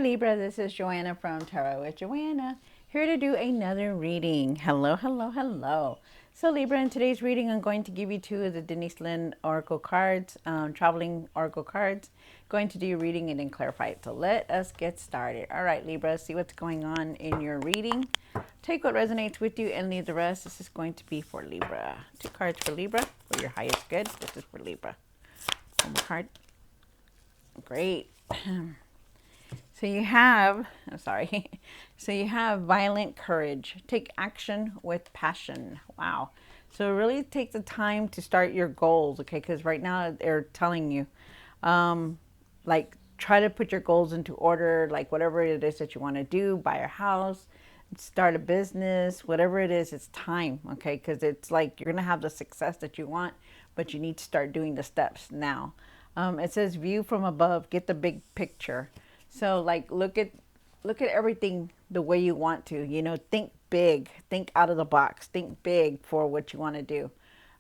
Libra, this is Joanna from Tarot with Joanna, here to do another reading. Hello, hello, hello. So Libra, in today's reading, I'm going to give you two of the Denise Lynn Oracle cards, traveling Oracle cards. Going to do your reading and then clarify it. So let us get started. All right, Libra, see what's going on in your reading. Take what resonates with you and leave the rest. This is going to be for Libra. Two cards for Libra, for your highest good. This is for Libra. One more card. Great. So you have, I'm sorry. So you have violent courage. Take action with passion. Wow. So really take the time to start your goals, okay? Because right now they're telling you, like, try to put your goals into order, like whatever it is that you want to do, buy a house, start a business, whatever it is, it's time, okay? Because it's like you're going to have the success that you want, but you need to start doing the steps now. It says view from above, get the big picture. So like look at everything the way you want to, think big, think out of the box, think big for what you want to do.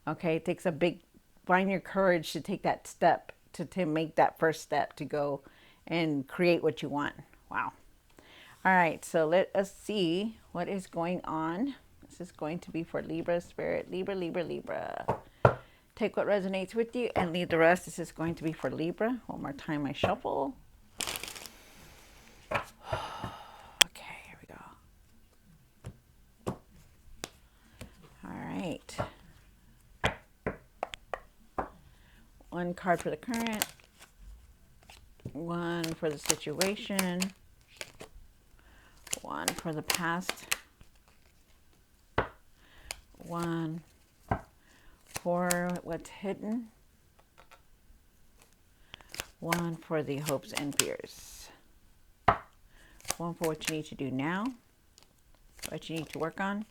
Okay, it takes a big, find your courage to take that step, to make that first step to go and create what you want. Wow. All right, so let us see what is going on. This is going to be for Libra spirit. Libra, Libra, Libra. Take what resonates with you and leave the rest. This is going to be for Libra. One more time I shuffle. Okay, here we go. All right. One card for the current, one for the situation, one for the past, one for what's hidden, one for the hopes and fears, one for what you need to do now, what you need to work on,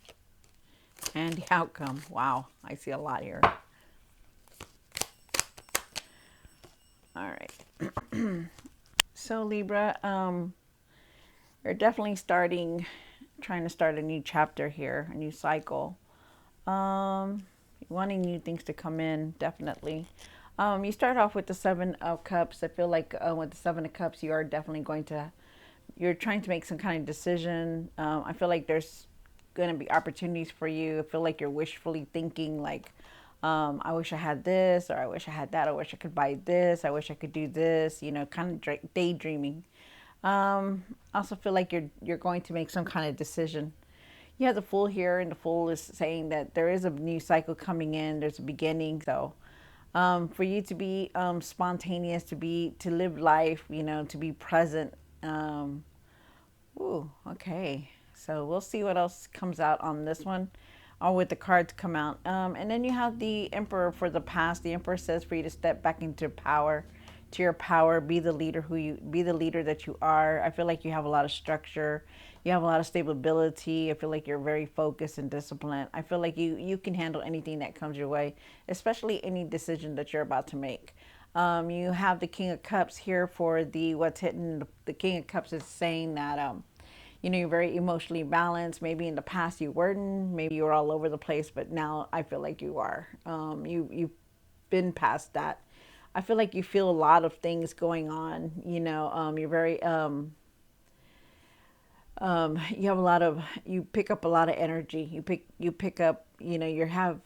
and the outcome. Wow, I see a lot here. All right. So Libra, you're definitely trying to start a new chapter here, a new cycle. Wanting new things to come in, definitely. You start off with the Seven of Cups. I feel like with the Seven of Cups, you are definitely you're trying to make some kind of decision. I feel like there's going to be opportunities for you. I feel like you're wishfully thinking like, I wish I had this, or I wish I had that. I wish I could buy this. I wish I could do this, kind of daydreaming. I also feel like you're going to make some kind of decision. You have the Fool here, and the Fool is saying that there is a new cycle coming in. There's a beginning. So for you to be spontaneous, to live life, to be present. Ooh, okay. So we'll see what else comes out on this one, or with the cards come out. And then you have the Emperor for the past. The Emperor says for you to step back into power, to your power, be the leader be the leader that you are. I feel like you have a lot of structure. You have a lot of stability. I feel like you're very focused and disciplined. I feel like you can handle anything that comes your way, especially any decision that you're about to make. You have the King of Cups here for the what's hidden. The King of Cups is saying that you're very emotionally balanced. Maybe in the past you weren't. Maybe you were all over the place, but now I feel like you are. You've been past that. I feel like you feel a lot of things going on. You're very you have a lot of, you pick up a lot of energy. You pick up, you have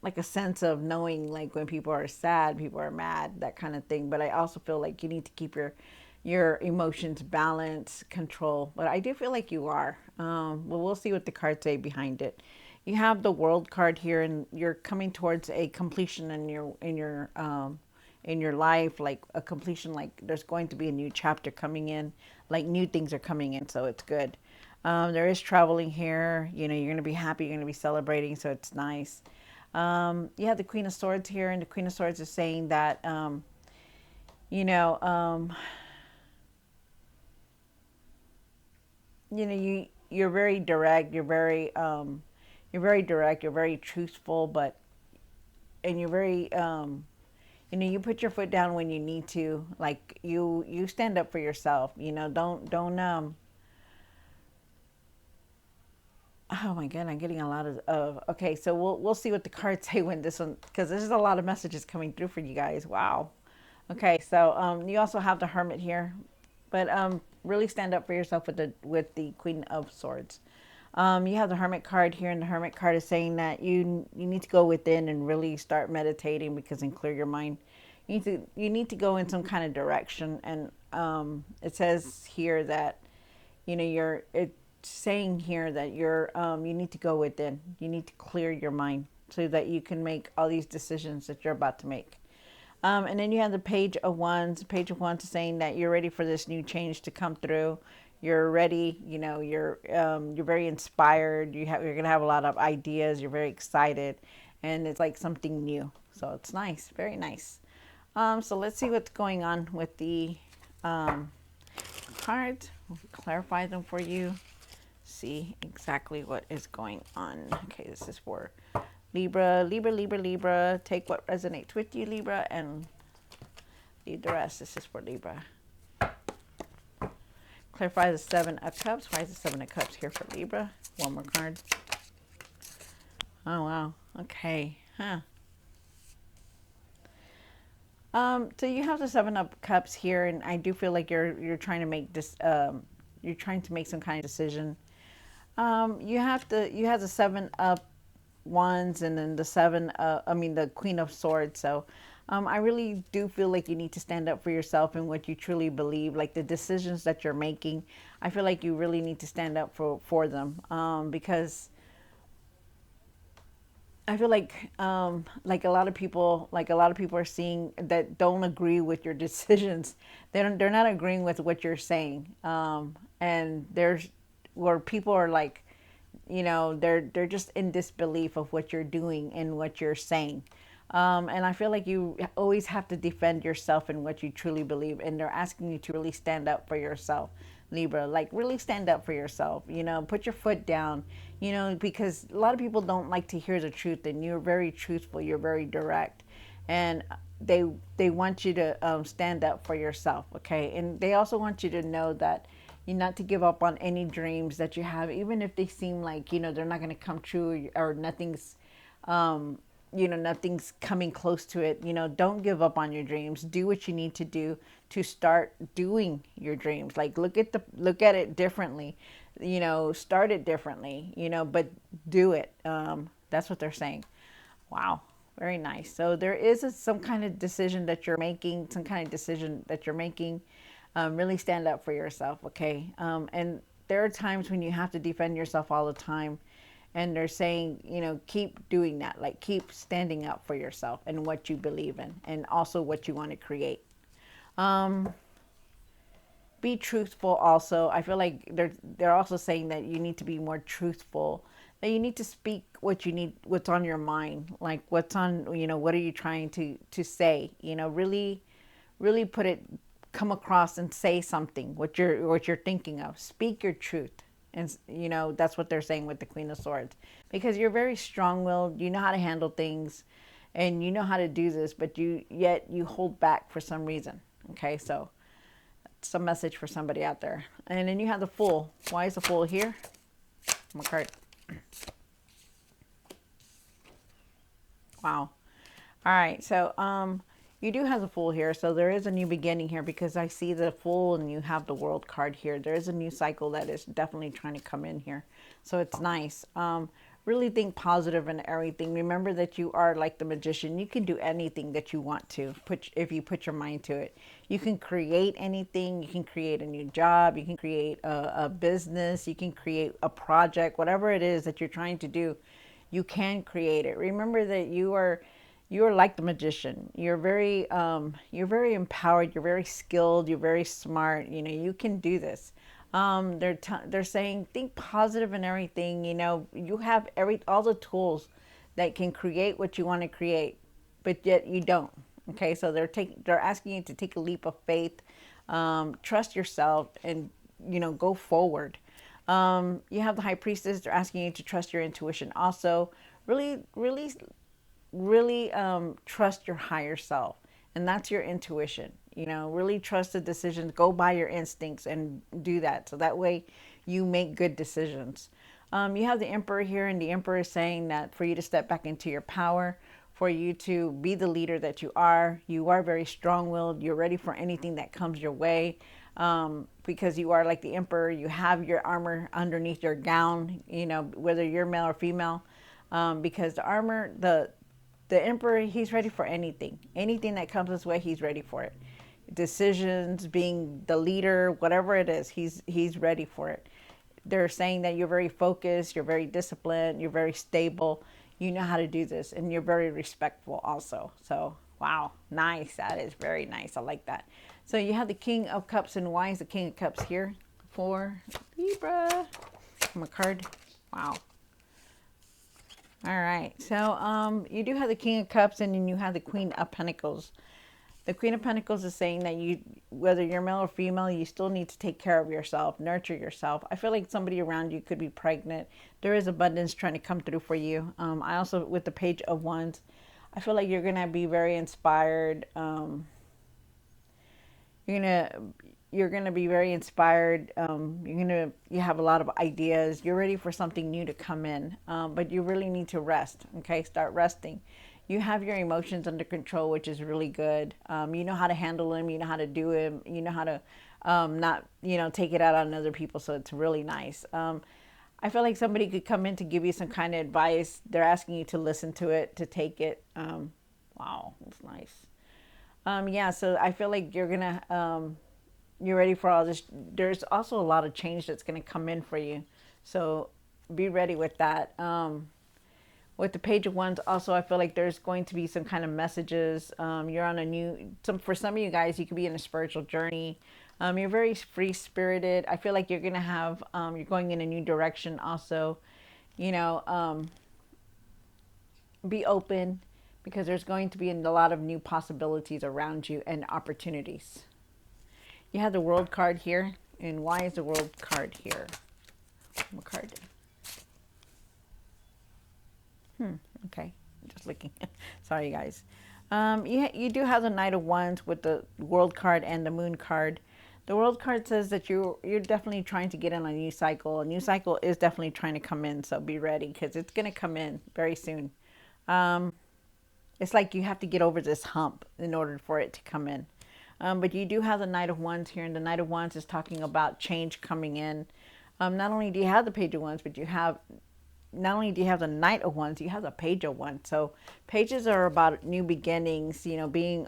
like a sense of knowing like when people are sad, people are mad, that kind of thing. But I also feel like you need to keep your emotions balanced, control. But I do feel like you are. Well, we'll see what the cards say behind it. You have the World card here, and you're coming towards a completion in your life, like a completion, like there's going to be a new chapter coming in, like new things are coming in, so it's good. There is traveling here. You're going to be happy, you're going to be celebrating, so it's nice. You have the Queen of Swords here, and the Queen of Swords is saying that, you know, um, you're very direct. You're very direct. You're very truthful, and you're very, you put your foot down when you need to. Like you stand up for yourself. Don't. Oh my God, I'm getting a lot of. Okay, so we'll see what the cards say when this one, because there's a lot of messages coming through for you guys. Wow. Okay, so you also have the Hermit here, but really stand up for yourself with the Queen of Swords. You have the Hermit card here, and the Hermit card is saying that you need to go within and really start meditating because and clear your mind. You need to go in some kind of direction, and it says here that it's saying here that you need to go within. You need to clear your mind so that you can make all these decisions that you're about to make. And then you have the Page of Wands. Page of Wands is saying that you're ready for this new change to come through. You're ready. You're very inspired. You're gonna have a lot of ideas. You're very excited, and it's like something new. So it's nice, very nice. So let's see what's going on with the cards. We'll clarify them for you. See exactly what is going on. Okay, this is for Libra, Libra, Libra, Libra. Take what resonates with you, Libra, and leave the rest. This is for Libra. Clarify the Seven of Cups. Why is the Seven of Cups here for Libra? One more card. Oh, wow. Okay. Huh. So you have the Seven of Cups here, and I do feel like you're trying to make this. You're trying to make some kind of decision. You have the Seven of Wands, and then the Queen of Swords. So I really do feel like you need to stand up for yourself and what you truly believe, like the decisions that you're making. I feel like you really need to stand up for them, because I feel like a lot of people are seeing that don't agree with your decisions. They're not agreeing with what you're saying. And there's where people are like, they're just in disbelief of what you're doing and what you're saying. And I feel like you always have to defend yourself and what you truly believe. And they're asking you to really stand up for yourself, Libra. Like, really stand up for yourself. Put your foot down, because a lot of people don't like to hear the truth. And you're very truthful. You're very direct. And they want you to stand up for yourself, okay? And they also want you to know that you not to give up on any dreams that you have, even if they seem like, they're not going to come true, or nothing's nothing's coming close to it. Don't give up on your dreams. Do what you need to do to start doing your dreams. Like, look at it differently. Start it differently. But do it. That's what they're saying. Wow, very nice. So there is some kind of decision that you're making. Really stand up for yourself, okay? And there are times when you have to defend yourself all the time. And they're saying, keep doing that. Like, keep standing up for yourself and what you believe in, and also what you want to create. Be truthful also. I feel like they're also saying that you need to be more truthful. That you need to speak what's on your mind. Like, what are you trying to say? Really, really come across and say something, what you're thinking of. Speak your truth. And that's what they're saying with the Queen of Swords, because you're very strong-willed. You know how to handle things, and you know how to do this, but yet you hold back for some reason. Okay, so it's a message for somebody out there. And then you have the Fool. Why is the Fool here? One card. Wow. All right, so you do have the Fool here, so there is a new beginning here, because I see the Fool and you have the World card here. There is a new cycle that is definitely trying to come in here, so it's nice. Really think positive in everything. Remember that you are like the magician. You can do anything that you want to, if you put your mind to it. You can create anything. You can create a new job. You can create a business. You can create a project. Whatever it is that you're trying to do, you can create it. Remember that you're like the magician. You're very empowered. You're very skilled. You're very smart. You can do this. They're saying think positive in everything. You have all the tools that can create what you want to create, but yet you don't. Okay, so they're asking you to take a leap of faith, trust yourself, and go forward. You have the High Priestess. They're asking you to trust your intuition. Also, really, really really trust your higher self, and that's your intuition. Really trust the decisions. Go by your instincts and do that, so that way you make good decisions. You have the Emperor here, and the Emperor is saying that for you to step back into your power, for you to be the leader that you are very strong-willed. You're ready for anything that comes your way. because you are like the emperor. You have your armor underneath your gown, whether you're male or female, because the armor, the emperor, he's ready for anything that comes his way. He's ready for it. Decisions, being the leader, whatever it is, he's ready for it. They're saying that you're very focused, you're very disciplined, you're very stable, you know how to do this, and you're very respectful also. So wow, nice. That is very nice. I like that. So you have the King of Cups, and why is the King of Cups here for Libra? From a card. Wow. All right. So you do have the King of Cups, and then you have the Queen of Pentacles. The Queen of Pentacles is saying that you, whether you're male or female, you still need to take care of yourself, nurture yourself. I feel like somebody around you could be pregnant. There is abundance trying to come through for you. I also, with the Page of Wands, I feel like you're going to be very inspired. You're gonna be very inspired. You have a lot of ideas. You're ready for something new to come in, but you really need to rest. Okay, start resting. You have your emotions under control, which is really good. You know how to handle them. You know how to do them. You know how to not take it out on other people. So it's really nice. I feel like somebody could come in to give you some kind of advice. They're asking you to listen to it, to take it. Wow, that's nice. Yeah, so I feel like you're ready for all this. There's also a lot of change that's gonna come in for you, so be ready with that. With the Page of Wands, also I feel like there's going to be some kind of messages. You're on a new, for some of you guys, you could be in a spiritual journey. You're very free spirited. I feel like you're gonna have, you're going in a new direction. Also, you know, be open, because there's going to be a lot of new possibilities around you and opportunities. You have the World card here. And why is the World card here? What card? Okay. I'm just looking. Sorry, guys. You do have the Knight of Wands with the World card and the Moon card. The World card says that you're definitely trying to get in a new cycle. A new cycle is definitely trying to come in, so be ready, because it's going to come in very soon. It's like you have to get over this hump in order for it to come in. But you do have the Knight of Wands here, and the Knight of Wands is talking about change coming in. Not only do you have the Page of Wands, but not only do you have the Knight of Wands, you have the Page of Wands. So pages are about new beginnings, being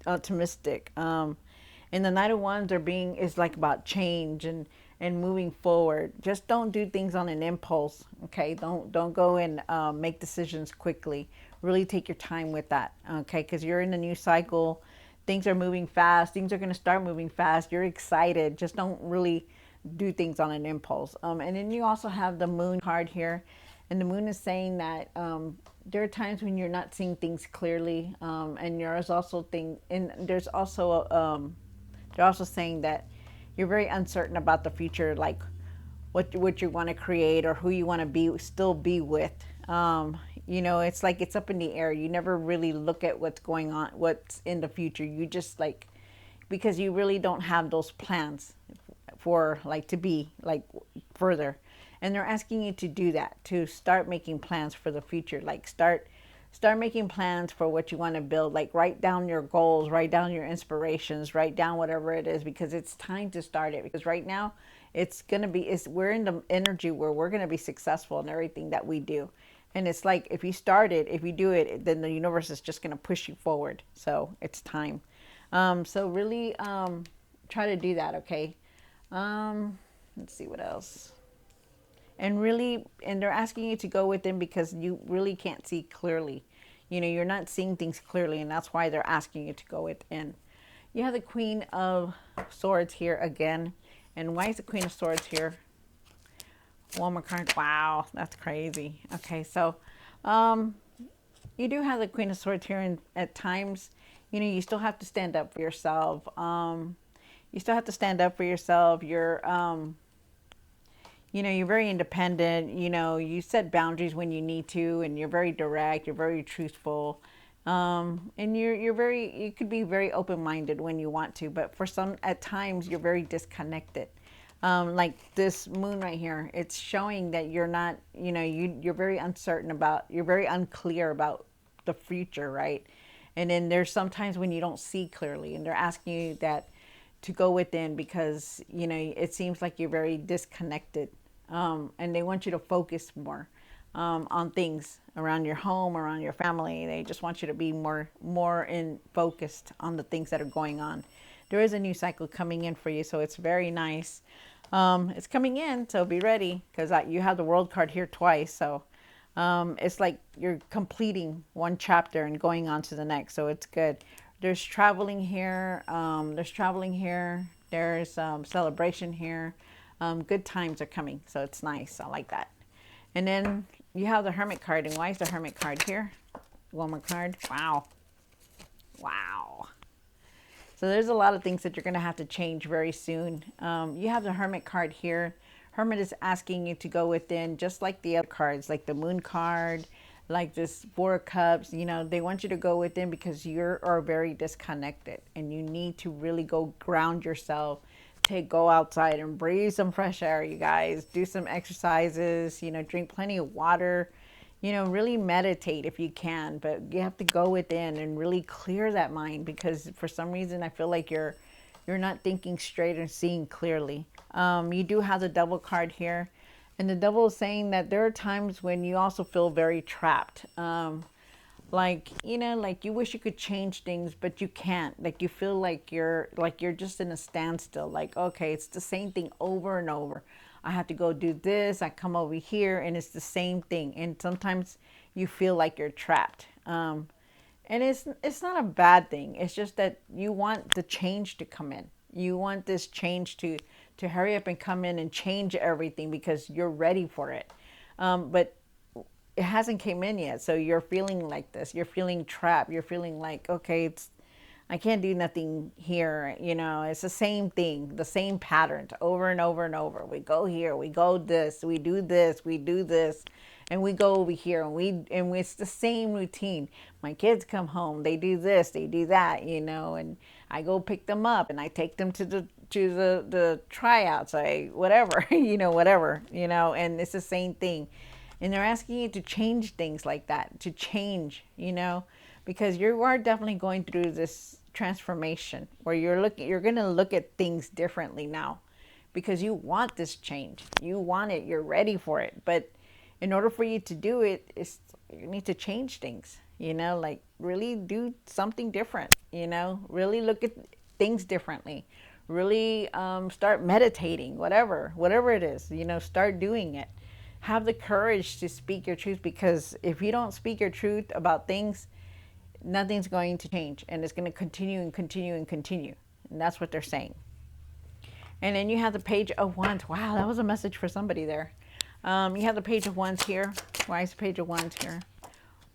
optimistic. And the Knight of Wands is like about change and moving forward. Just don't do things on an impulse. Okay, don't go and make decisions quickly. Really take your time with that. Okay, because you're in a new cycle. Things are moving fast. Things are going to start moving fast. You're excited. Just don't really do things on an impulse. And then you also have the Moon card here, and the Moon is saying that there are times when you're not seeing things clearly, and there's also they're also saying that you're very uncertain about the future, like what you want to create or who you want to still be with. It's like it's up in the air. You never really look at what's going on, what's in the future. You just because you really don't have those plans for to be further. And they're asking you to do that, to start making plans for the future. Start making plans for what you want to build. Write down your goals, write down your inspirations, write down whatever it is, because it's time to start it. Because right now we're in the energy where we're going to be successful in everything that we do. And it's like, if you do it, then the universe is just going to push you forward. So it's time. So really try to do that. Okay. Let's see what else. And they're asking you to go within, because you really can't see clearly. You're not seeing things clearly, and that's why they're asking you to go within. You have the Queen of Swords here again. And why is the Queen of Swords here? One more card. Wow, that's crazy. Okay, so you do have the Queen of Swords here, and at times, you still have to stand up for yourself. You still have to stand up for yourself. You're very independent. You set boundaries when you need to, and you're very direct. You're very truthful, and you could be very open-minded when you want to. But at times, you're very disconnected. Like this Moon right here, it's showing that you're not. You're very uncertain you're very unclear about the future, right? And then there's sometimes when you don't see clearly, and they're asking you that to go within, because it seems like you're very disconnected, and they want you to focus more on things around your home, around your family. They just want you to be more in focused on the things that are going on. There is a new cycle coming in for you, so it's very nice. It's coming in, so be ready, because you have the world card here twice. So it's like you're completing one chapter and going on to the next, so it's good. There's traveling here. There's traveling here. There's celebration here. Good times are coming, so it's nice. I like that. And then you have the Hermit card. And why is the Hermit card here? One more card. Wow. Wow. So there's a lot of things that you're going to have to change very soon. You have the Hermit card here. Hermit is asking you to go within, just like the other cards, like the Moon card, like this Four of Cups. They want you to go within because you are very disconnected, and you need to really go ground yourself. Go outside and breathe some fresh air, you guys. Do some exercises, drink plenty of water, really meditate if you can. But you have to go within and really clear that mind, because for some reason I feel like you're not thinking straight and seeing clearly. You do have the Devil card here, and the Devil is saying that there are times when you also feel very trapped. Like you wish you could change things, but you can't. Like you feel like you're just in a standstill. Like, okay, it's the same thing over and over. I have to go do this. I come over here, and it's the same thing. And sometimes you feel like you're trapped. And it's not a bad thing. It's just that you want the change to come in. You want this change to hurry up and come in and change everything, because you're ready for it. But it hasn't came in yet, so you're feeling like this. You're feeling trapped. You're feeling like, okay, I can't do nothing here. It's the same thing, the same patterns over and over and over. We go here, we go this, we do this, and we go over here, and it's the same routine. My kids come home, they do this, they do that, and I go pick them up, and I take them to the tryouts, whatever, whatever, and it's the same thing. And they're asking you to change things like that, to change, because you are definitely going through this transformation where you're going to look at things differently now, because you want this change. You want it. You're ready for it. But in order for you to do it, you need to change things, like really do something different, really look at things differently, really start meditating, whatever it is, start doing it. Have the courage to speak your truth, because if you don't speak your truth about things, nothing's going to change, and it's going to continue and continue and continue. And that's what they're saying. And then you have the Page of Wands. Wow, that was a message for somebody there. You have the Page of Wands here. Why is the Page of Wands here?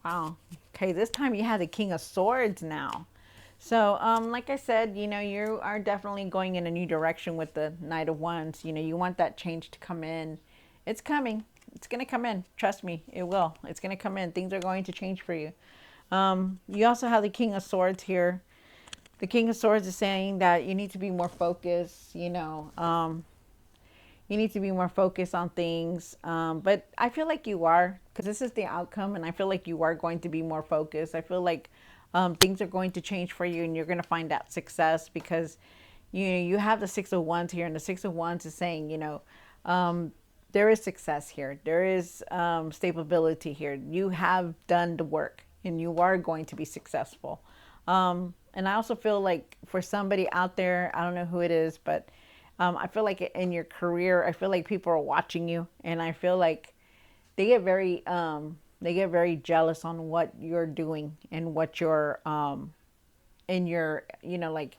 Wow. Okay, this time you have the King of Swords now. So, like I said, you are definitely going in a new direction with the Knight of Wands. You want that change to come in. It's coming. It's going to come in. Trust me, it will. It's going to come in. Things are going to change for you. You also have the King of Swords here. The King of Swords is saying that you need to be more focused, you need to be more focused on things. But I feel like you are, because this is the outcome, and I feel like you are going to be more focused. I feel like things are going to change for you, and you're going to find that success, because you have the Six of Wands here, and the Six of Wands is saying, there is success here. There is stability here. You have done the work, and you are going to be successful. And I also feel like for somebody out there, I don't know who it is, but I feel like in your career, I feel like people are watching you, and I feel like they get very jealous on what you're doing and what you're in your, like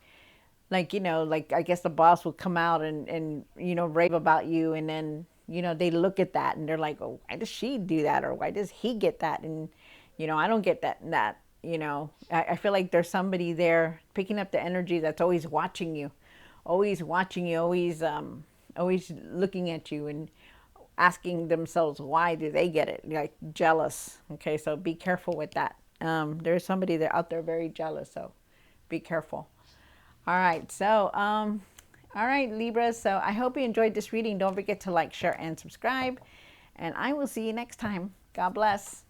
I guess the boss will come out and rave about you, and then they look at that and they're like, oh, why does she do that, or why does he get that, and I don't get that. And that I feel like there's somebody there picking up the energy that's always watching you, always looking at you and asking themselves, why do they get it, like jealous. Okay, so be careful with that. There's somebody there out there very jealous, so be careful. All right, so all right, Libra, so I hope you enjoyed this reading. Don't forget to like, share, and subscribe, and I will see you next time. God bless.